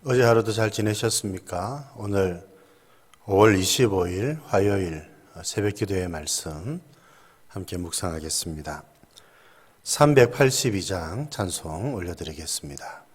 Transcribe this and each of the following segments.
어제 하루도 잘 지내셨습니까? 오늘 5월 25일 화요일 새벽 기도의 말씀 함께 묵상하겠습니다. 382장 찬송 올려드리겠습니다.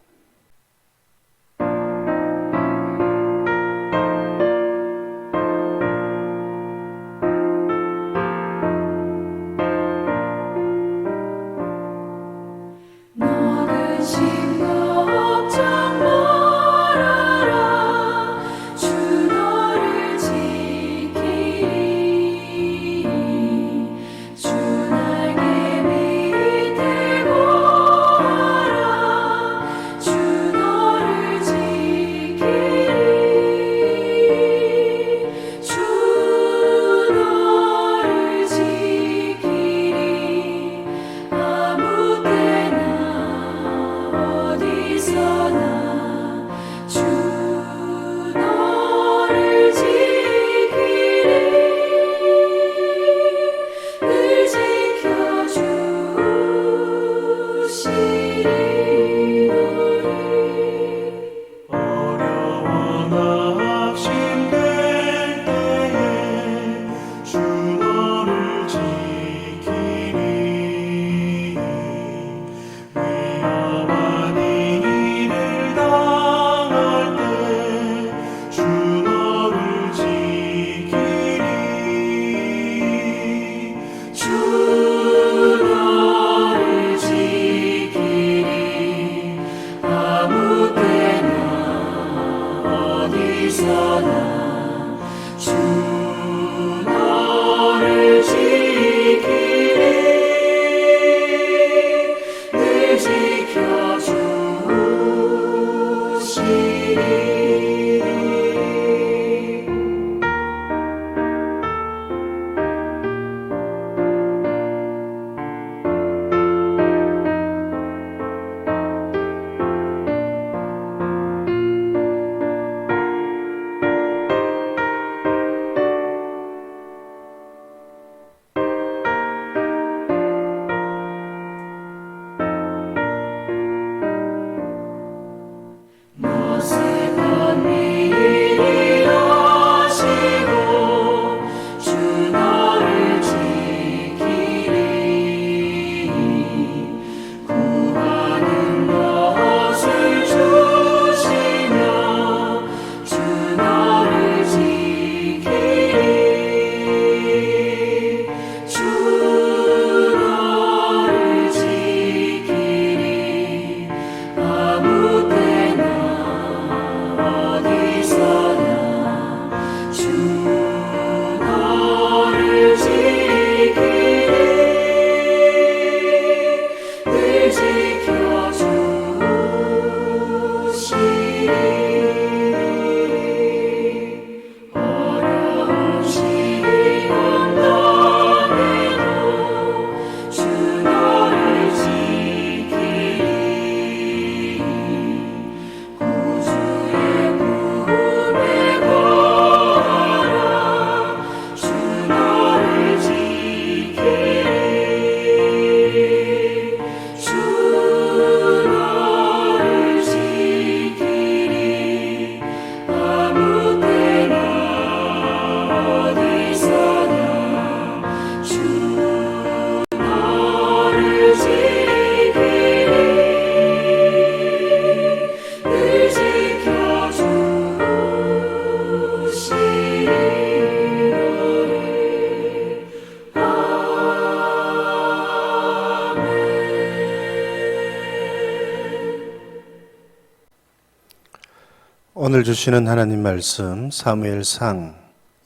오늘 주시는 하나님 말씀 사무엘상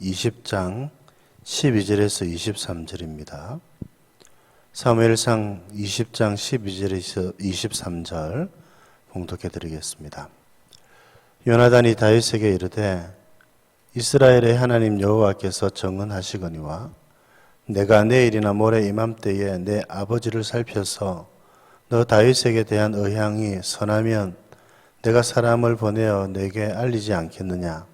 20장 12절에서 23절입니다. 사무엘상 20장 12절에서 23절 봉독해 드리겠습니다. 요나단이 다윗에게 이르되 이스라엘의 하나님 여호와께서 정언하시거니와 내가 내일이나 모레 이맘때에 내 아버지를 살펴서 너 다윗에게 대한 의향이 선하면 내가 사람을 보내어 내게 알리지 않겠느냐.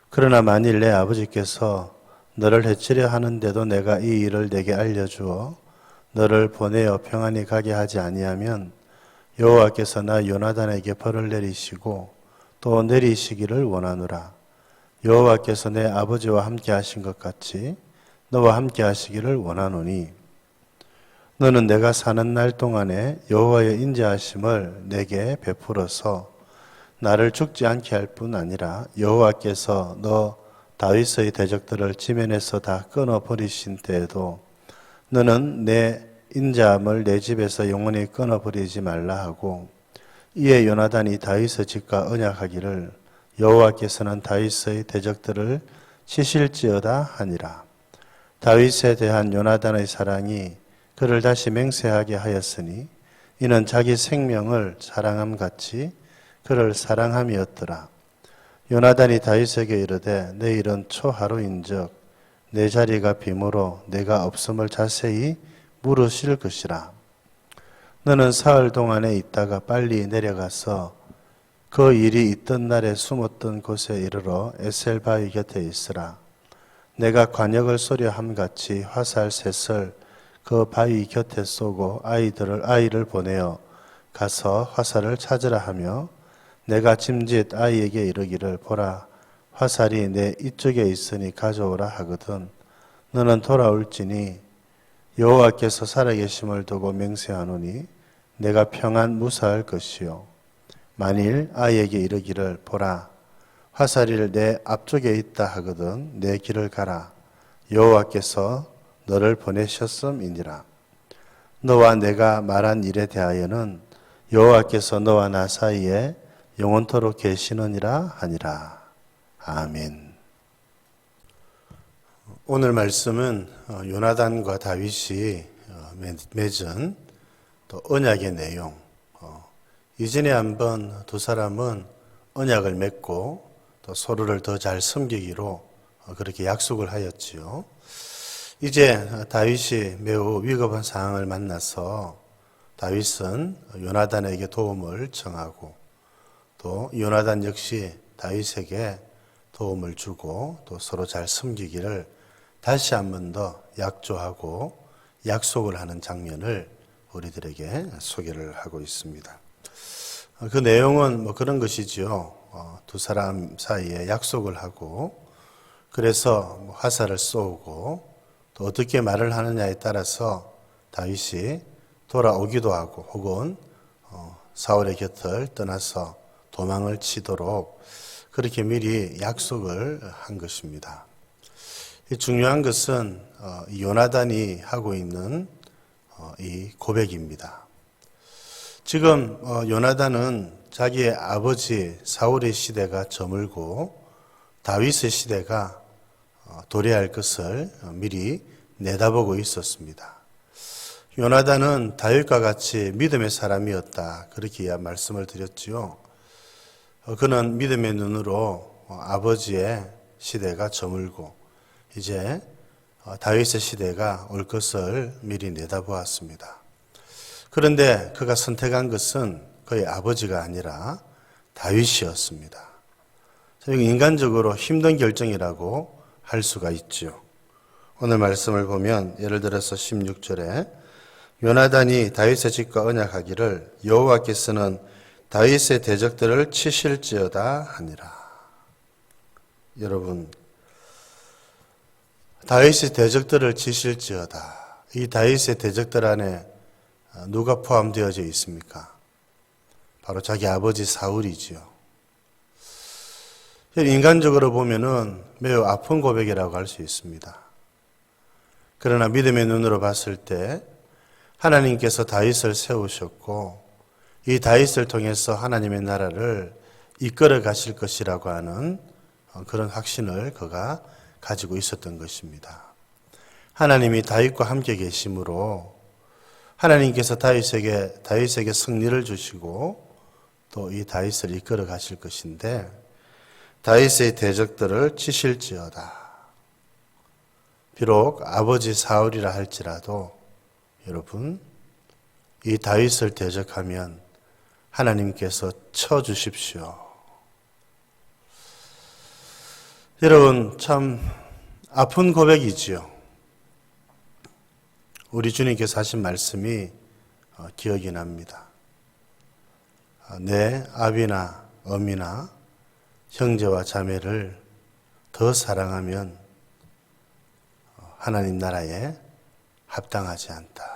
그러나 만일 내 아버지께서 너를 해치려 하는데도 내가 이 일을 내게 알려주어 너를 보내어 평안히 가게 하지 아니하면 여호와께서 나 요나단에게 벌을 내리시고 또 내리시기를 원하노라. 여호와께서 내 아버지와 함께 하신 것 같이 너와 함께 하시기를 원하노니 너는 내가 사는 날 동안에 여호와의 인자하심을 내게 베풀어서 나를 죽지 않게 할 뿐 아니라 여호와께서 너 다윗의 대적들을 지면에서 다 끊어 버리신 때에도 너는 내 인자함을 내 집에서 영원히 끊어 버리지 말라 하고 이에 요나단이 다윗의 집과 언약하기를 여호와께서는 다윗의 대적들을 치실지어다 하니라. 다윗에 대한 요나단의 사랑이 그를 다시 맹세하게 하였으니 이는 자기 생명을 사랑함 같이 그를 사랑함이었더라. 요나단이 다윗에게 이르되 내일은 초하루인즉 내 자리가 빔으로 내가 없음을 자세히 물으실 것이라. 너는 사흘 동안에 있다가 빨리 내려가서 그 일이 있던 날에 숨었던 곳에 이르러 에셀 바위 곁에 있으라. 내가 관역을 쏘려 함같이 화살 셋을 그 바위 곁에 쏘고 아이를 보내어 가서 화살을 찾으라 하며 내가 짐짓 아이에게 이르기를 보라 화살이 내 이쪽에 있으니 가져오라 하거든 너는 돌아올지니 여호와께서 살아계심을 두고 맹세하노니 내가 평안 무사할 것이요 만일 아이에게 이르기를 보라 화살이 내 앞쪽에 있다 하거든 내 길을 가라 여호와께서 너를 보내셨음이니라. 너와 내가 말한 일에 대하여는 여호와께서 너와 나 사이에 영원토록 계시느니라 하니라. 아멘. 오늘 말씀은 요나단과 다윗이 맺은 또 언약의 내용. 이전에 한번 두 사람은 언약을 맺고 또 서로를 더 잘 섬기기로 그렇게 약속을 하였지요. 이제 다윗이 매우 위급한 상황을 만나서 다윗은 요나단에게 도움을 청하고 또 요나단 역시 다윗에게 도움을 주고 또 서로 잘 섬기기를 다시 한 번 더 약조하고 약속을 하는 장면을 우리들에게 소개를 하고 있습니다. 그 내용은 그런 것이지요. 두 사람 사이에 약속을 하고 그래서 화살을 쏘고 또 어떻게 말을 하느냐에 따라서 다윗이 돌아오기도 하고 혹은 사울의 곁을 떠나서 도망을 치도록 그렇게 미리 약속을 한 것입니다. 중요한 것은 요나단이 하고 있는 이 고백입니다. 지금 요나단은 자기의 아버지 사울의 시대가 저물고 다윗의 시대가 도래할 것을 미리 내다보고 있었습니다. 요나단은 다윗과 같이 믿음의 사람이었다. 그렇게 말씀을 드렸지요. 그는 믿음의 눈으로 아버지의 시대가 저물고 이제 다윗의 시대가 올 것을 미리 내다보았습니다. 그런데 그가 선택한 것은 그의 아버지가 아니라 다윗이었습니다. 인간적으로 힘든 결정이라고 할 수가 있죠. 오늘 말씀을 보면 예를 들어서 16절에 요나단이 다윗의 집과 언약하기를 여호와께서는 다윗의 대적들을 치실지어다 하니라. 여러분, 다윗의 대적들을 치실지어다. 이 다윗의 대적들 안에 누가 포함되어져 있습니까? 바로 자기 아버지 사울이지요. 인간적으로 보면은 매우 아픈 고백이라고 할 수 있습니다. 그러나 믿음의 눈으로 봤을 때 하나님께서 다윗을 세우셨고 이 다윗을 통해서 하나님의 나라를 이끌어 가실 것이라고 하는 그런 확신을 그가 가지고 있었던 것입니다. 하나님이 다윗과 함께 계심으로 하나님께서 다윗에게 승리를 주시고 또 이 다윗을 이끌어 가실 것인데 다윗의 대적들을 치실지어다. 비록 아버지 사울이라 할지라도 여러분 이 다윗을 대적하면 하나님께서 쳐주십시오. 여러분 참 아픈 고백이지요. 우리 주님께서 하신 말씀이 기억이 납니다. 내 아비나 어미나 형제와 자매를 더 사랑하면 하나님 나라에 합당하지 않다.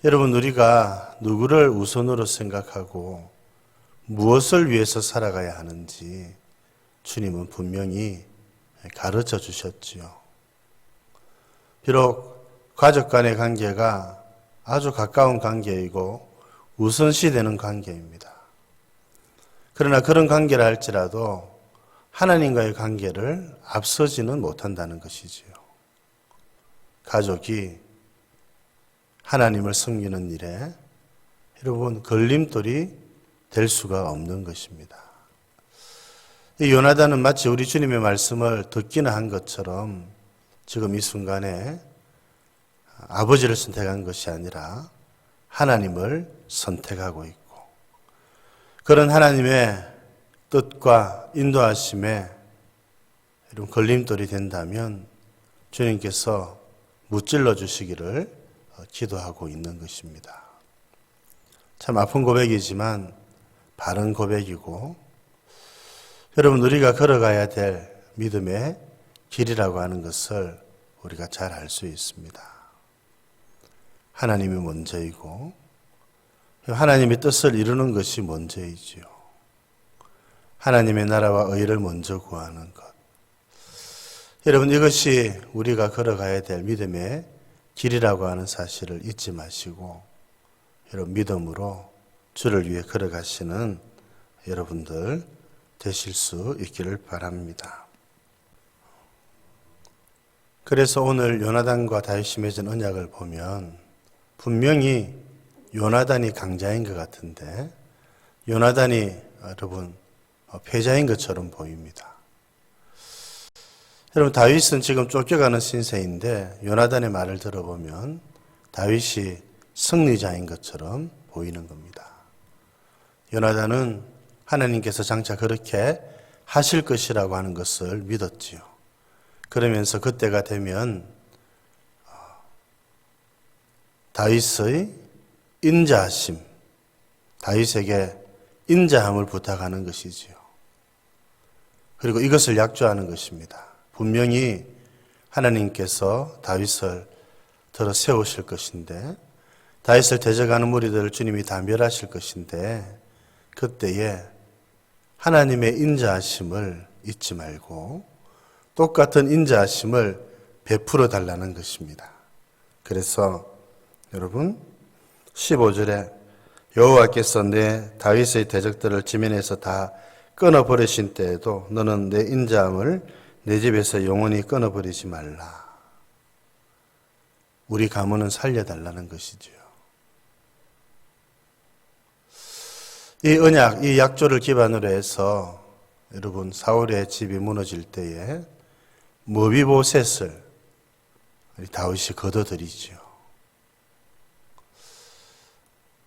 여러분, 우리가 누구를 우선으로 생각하고 무엇을 위해서 살아가야 하는지 주님은 분명히 가르쳐 주셨지요. 비록 가족 간의 관계가 아주 가까운 관계이고 우선시되는 관계입니다. 그러나 그런 관계를 할지라도 하나님과의 관계를 앞서지는 못한다는 것이지요. 가족이 하나님을 섬기는 일에 여러분 걸림돌이 될 수가 없는 것입니다. 이 요나단은 마치 우리 주님의 말씀을 듣기는 한 것처럼 지금 이 순간에 아버지를 선택한 것이 아니라 하나님을 선택하고 있고, 그런 하나님의 뜻과 인도하심에 이런 걸림돌이 된다면 주님께서 무찔러 주시기를 기도하고 있는 것입니다. 참 아픈 고백이지만 바른 고백이고, 여러분, 우리가 걸어가야 될 믿음의 길이라고 하는 것을 우리가 잘 알 수 있습니다. 하나님이 먼저이고 하나님의 뜻을 이루는 것이 먼저이지요. 하나님의 나라와 의를 먼저 구하는 것. 여러분, 이것이 우리가 걸어가야 될 믿음의 길이라고 하는 사실을 잊지 마시고 여러분, 믿음으로 주를 위해 걸어가시는 여러분들 되실 수 있기를 바랍니다. 그래서 오늘 요나단과 다윗이 맺은 언약을 보면 분명히 요나단이 강자인 것 같은데 요나단이 여러분 패자인 것처럼 보입니다. 여러분, 다윗은 지금 쫓겨가는 신세인데 요나단의 말을 들어보면 다윗이 승리자인 것처럼 보이는 겁니다. 요나단은 하나님께서 장차 그렇게 하실 것이라고 하는 것을 믿었지요. 그러면서 그때가 되면 다윗의 인자하심, 다윗에게 인자함을 부탁하는 것이지요. 그리고 이것을 약조하는 것입니다. 분명히 하나님께서 다윗을 들어 세우실 것인데, 다윗을 대적하는 무리들을 주님이 다 멸하실 것인데, 그때에 하나님의 인자하심을 잊지 말고 똑같은 인자하심을 베풀어 달라는 것입니다. 그래서 여러분 15절에 여호와께서 내 다윗의 대적들을 지면에서 다 끊어버리신 때에도 너는 내 인자함을 내 집에서 영원히 끊어버리지 말라. 우리 가문은 살려달라는 것이지요. 이 언약, 이 약조를 기반으로 해서 여러분 사울의 집이 무너질 때에 머비보셋을 다윗이 거둬들이죠.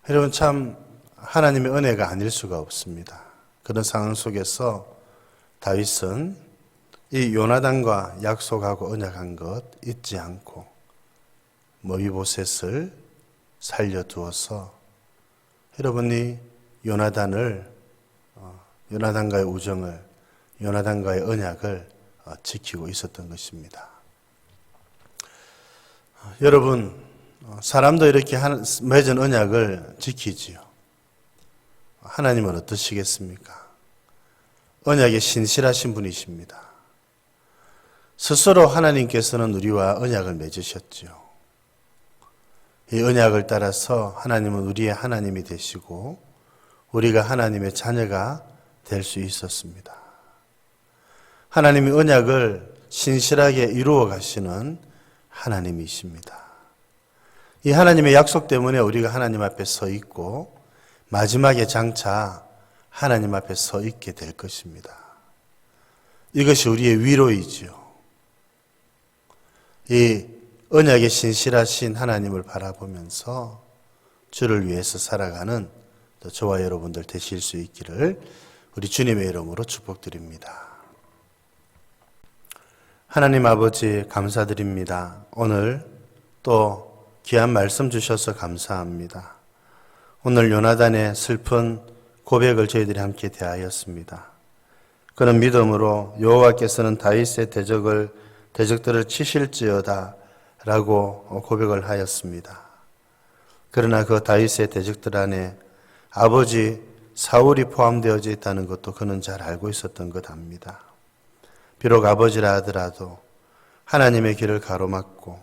여러분, 참 하나님의 은혜가 아닐 수가 없습니다. 그런 상황 속에서 다윗은 이 요나단과 약속하고 언약한 것 잊지 않고 머비보셋을 살려두어서 여러분이 요나단과의 우정을, 요나단과의 언약을 지키고 있었던 것입니다. 여러분, 사람도 이렇게 맺은 언약을 지키지요. 하나님은 어떠시겠습니까? 언약에 신실하신 분이십니다. 스스로 하나님께서는 우리와 언약을 맺으셨지요. 이 언약을 따라서 하나님은 우리의 하나님이 되시고 우리가 하나님의 자녀가 될 수 있었습니다. 하나님이 언약을 신실하게 이루어 가시는 하나님이십니다. 이 하나님의 약속 때문에 우리가 하나님 앞에 서 있고 마지막에 장차 하나님 앞에 서 있게 될 것입니다. 이것이 우리의 위로이지요. 이 언약에 신실하신 하나님을 바라보면서 주를 위해서 살아가는 저와 여러분들 되실 수 있기를 우리 주님의 이름으로 축복드립니다. 하나님 아버지 감사드립니다. 오늘 또 귀한 말씀 주셔서 감사합니다. 오늘 요나단의 슬픈 고백을 저희들이 함께 대하였습니다. 그는 믿음으로 여호와께서는 다윗의 대적들을 치실지어다 라고 고백을 하였습니다. 그러나 그 다윗의 대적들 안에 아버지 사울이 포함되어 있다는 것도 그는 잘 알고 있었던 것 압니다. 비록 아버지라 하더라도 하나님의 길을 가로막고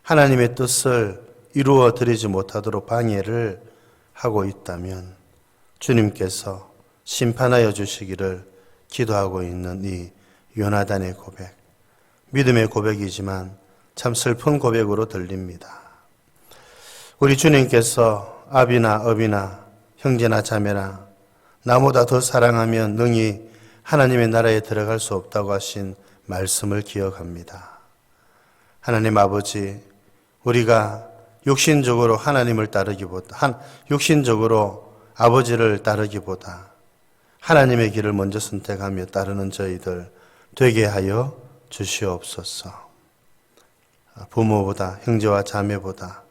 하나님의 뜻을 이루어 드리지 못하도록 방해를 하고 있다면 주님께서 심판하여 주시기를 기도하고 있는 이 요나단의 고백, 믿음의 고백이지만 참 슬픈 고백으로 들립니다. 우리 주님께서 아비나 어비나 형제나 자매나 나보다 더 사랑하면 능히 하나님의 나라에 들어갈 수 없다고 하신 말씀을 기억합니다. 하나님 아버지, 우리가 육신적으로 하나님을 따르기보다, 육신적으로 아버지를 따르기보다 하나님의 길을 먼저 선택하며 따르는 저희들 되게 하여 주시옵소서. 부모보다, 형제와 자매보다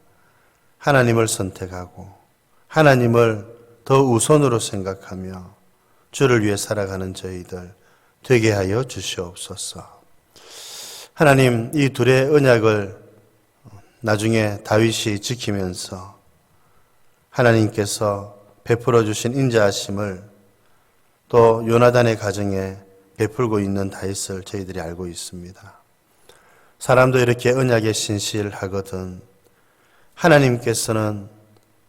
하나님을 선택하고 하나님을 더 우선으로 생각하며 주를 위해 살아가는 저희들 되게 하여 주시옵소서. 하나님, 이 둘의 언약을 나중에 다윗이 지키면서 하나님께서 베풀어 주신 인자하심을 또 요나단의 가정에 베풀고 있는 다윗을 저희들이 알고 있습니다. 사람도 이렇게 언약에 신실하거든 하나님께서는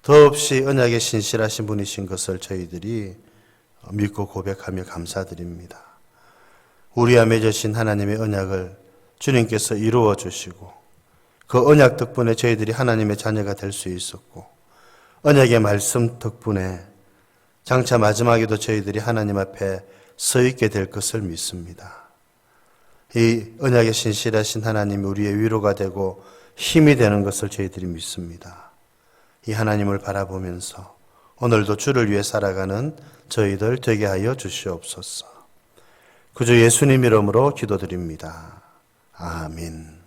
더없이 언약에 신실하신 분이신 것을 저희들이 믿고 고백하며 감사드립니다. 우리와 맺으신 하나님의 언약을 주님께서 이루어 주시고 그 언약 덕분에 저희들이 하나님의 자녀가 될 수 있었고 언약의 말씀 덕분에 장차 마지막에도 저희들이 하나님 앞에 서 있게 될 것을 믿습니다. 이 언약에 신실하신 하나님이 우리의 위로가 되고 힘이 되는 것을 저희들이 믿습니다. 이 하나님을 바라보면서 오늘도 주를 위해 살아가는 저희들 되게 하여 주시옵소서. 구주 예수님 이름으로 기도드립니다. 아멘.